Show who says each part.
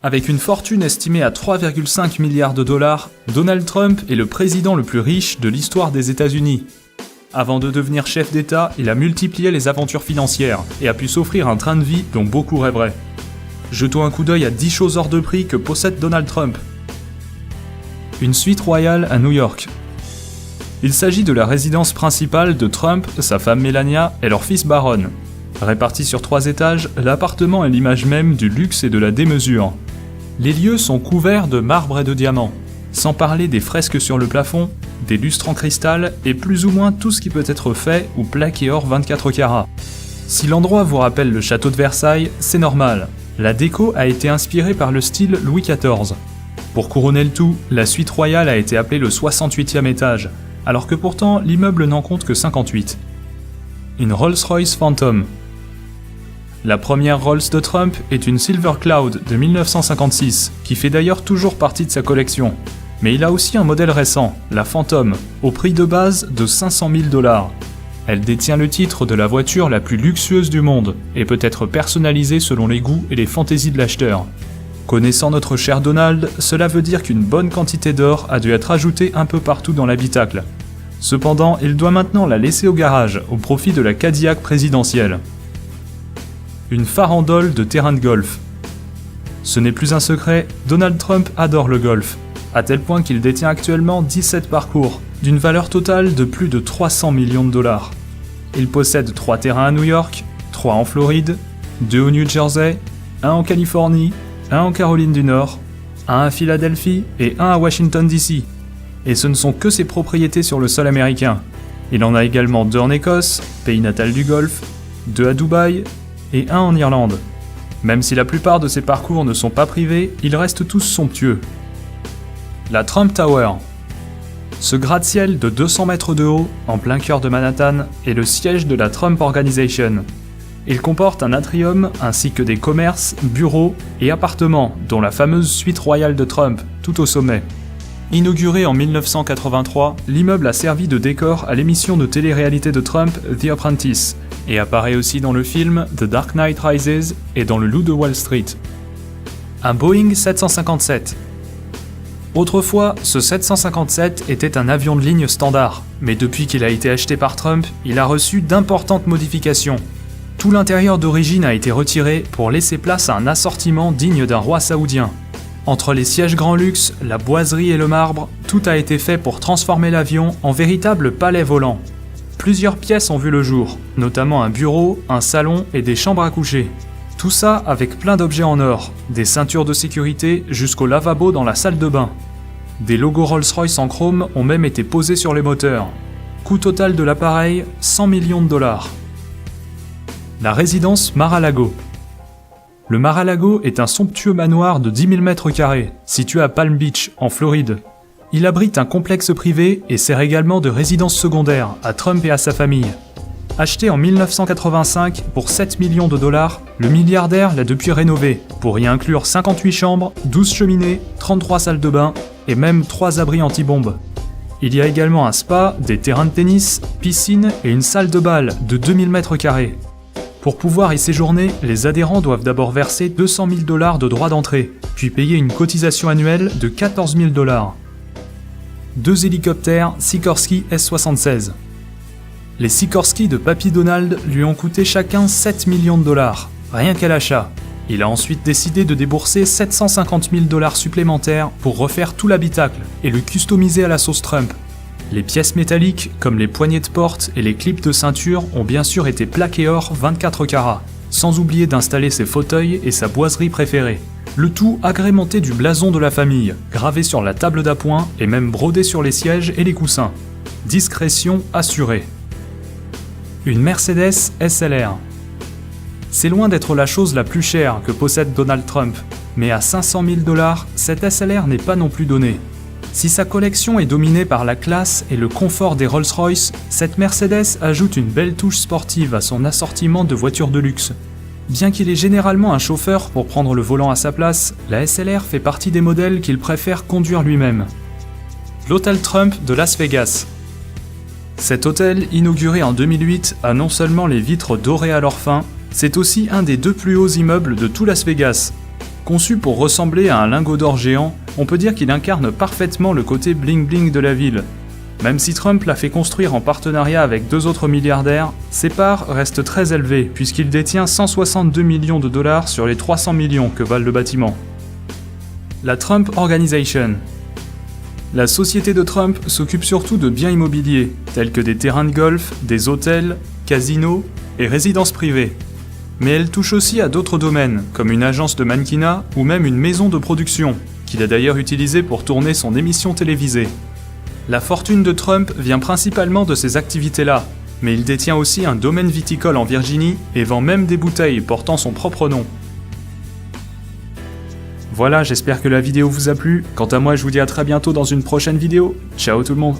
Speaker 1: Avec une fortune estimée à 3,5 milliards de dollars, Donald Trump est le président le plus riche de l'histoire des États-Unis. Avant de devenir chef d'État, il a multiplié les aventures financières et a pu s'offrir un train de vie dont beaucoup rêveraient. Jetons un coup d'œil à 10 choses hors de prix que possède Donald Trump. Une suite royale à New York. Il s'agit de la résidence principale de Trump, sa femme Melania et leur fils Barron. Réparti sur 3 étages, l'appartement est l'image même du luxe et de la démesure. Les lieux sont couverts de marbre et de diamants, sans parler des fresques sur le plafond, des lustres en cristal et plus ou moins tout ce qui peut être fait ou plaqué or 24 carats. Si l'endroit vous rappelle le château de Versailles, c'est normal. La déco a été inspirée par le style Louis XIV. Pour couronner le tout, la suite royale a été appelée le 68e étage, alors que pourtant l'immeuble n'en compte que 58. Une Rolls-Royce Phantom. La première Rolls de Trump est une Silver Cloud de 1956, qui fait d'ailleurs toujours partie de sa collection. Mais il a aussi un modèle récent, la Phantom, au prix de base de 500 000 $. Elle détient le titre de la voiture la plus luxueuse du monde et peut être personnalisée selon les goûts et les fantaisies de l'acheteur. Connaissant notre cher Donald, cela veut dire qu'une bonne quantité d'or a dû être ajoutée un peu partout dans l'habitacle. Cependant, il doit maintenant la laisser au garage au profit de la Cadillac présidentielle. Une farandole de terrain de golf. Ce n'est plus un secret, Donald Trump adore le golf, à tel point qu'il détient actuellement 17 parcours, d'une valeur totale de plus de 300 millions de $. Il possède 3 terrains à New York, 3 en Floride, 2 au New Jersey, 1 en Californie, 1 en Caroline du Nord, 1 à Philadelphie et 1 à Washington DC. Et ce ne sont que ses propriétés sur le sol américain. Il en a également 2 en Écosse, pays natal du golf, 2 à Dubaï et 1 en Irlande. Même si la plupart de ces parcours ne sont pas privés, ils restent tous somptueux. La Trump Tower. Ce gratte-ciel de 200 mètres de haut, en plein cœur de Manhattan, est le siège de la Trump Organization. Il comporte un atrium ainsi que des commerces, bureaux et appartements, dont la fameuse suite royale de Trump, tout au sommet. Inauguré en 1983, l'immeuble a servi de décor à l'émission de télé-réalité de Trump, The Apprentice, et apparaît aussi dans le film The Dark Knight Rises et dans Le Loup de Wall Street. Un Boeing 757. Autrefois, ce 757 était un avion de ligne standard, mais depuis qu'il a été acheté par Trump, il a reçu d'importantes modifications. Tout l'intérieur d'origine a été retiré pour laisser place à un assortiment digne d'un roi saoudien. Entre les sièges grand luxe, la boiserie et le marbre, tout a été fait pour transformer l'avion en véritable palais volant. Plusieurs pièces ont vu le jour, notamment un bureau, un salon et des chambres à coucher. Tout ça avec plein d'objets en or, des ceintures de sécurité jusqu'au lavabo dans la salle de bain. Des logos Rolls-Royce en chrome ont même été posés sur les moteurs. Coût total de l'appareil, 100 millions de $. La résidence Mar-a-Lago. Le Mar-a-Lago est un somptueux manoir de 10 000 m², situé à Palm Beach, en Floride. Il abrite un complexe privé et sert également de résidence secondaire à Trump et à sa famille. Acheté en 1985 pour 7 millions de $, le milliardaire l'a depuis rénové, pour y inclure 58 chambres, 12 cheminées, 33 salles de bain et même 3 abris anti-bombes. Il y a également un spa, des terrains de tennis, piscine et une salle de bal de 2000 m². Pour pouvoir y séjourner, les adhérents doivent d'abord verser 200 000 $ de droits d'entrée, puis payer une cotisation annuelle de 14 000 $. 2 hélicoptères Sikorsky S-76. Les Sikorsky de Papy Donald lui ont coûté chacun 7 millions de $, rien qu'à l'achat. Il a ensuite décidé de débourser 750 000 $ supplémentaires pour refaire tout l'habitacle et le customiser à la sauce Trump. Les pièces métalliques, comme les poignées de porte et les clips de ceinture, ont bien sûr été plaquées or 24 carats, sans oublier d'installer ses fauteuils et sa boiserie préférée. Le tout agrémenté du blason de la famille, gravé sur la table d'appoint et même brodé sur les sièges et les coussins. Discrétion assurée. Une Mercedes SLR. C'est loin d'être la chose la plus chère que possède Donald Trump, mais à 500 000 $, cette SLR n'est pas non plus donnée. Si sa collection est dominée par la classe et le confort des Rolls-Royce, cette Mercedes ajoute une belle touche sportive à son assortiment de voitures de luxe. Bien qu'il ait généralement un chauffeur pour prendre le volant à sa place, la SLR fait partie des modèles qu'il préfère conduire lui-même. L'hôtel Trump de Las Vegas. Cet hôtel, inauguré en 2008, a non seulement les vitres dorées à leur fin, c'est aussi un des 2 plus hauts immeubles de tout Las Vegas. Conçu pour ressembler à un lingot d'or géant, on peut dire qu'il incarne parfaitement le côté bling-bling de la ville. Même si Trump l'a fait construire en partenariat avec 2 autres milliardaires, ses parts restent très élevées puisqu'il détient 162 millions de dollars sur les 300 millions que valent le bâtiment. La Trump Organization. La société de Trump s'occupe surtout de biens immobiliers, tels que des terrains de golf, des hôtels, casinos et résidences privées. Mais elle touche aussi à d'autres domaines, comme une agence de mannequinat ou même une maison de production, qu'il a d'ailleurs utilisée pour tourner son émission télévisée. La fortune de Trump vient principalement de ces activités-là, mais il détient aussi un domaine viticole en Virginie et vend même des bouteilles portant son propre nom. Voilà, j'espère que la vidéo vous a plu. Quant à moi, je vous dis à très bientôt dans une prochaine vidéo. Ciao tout le monde!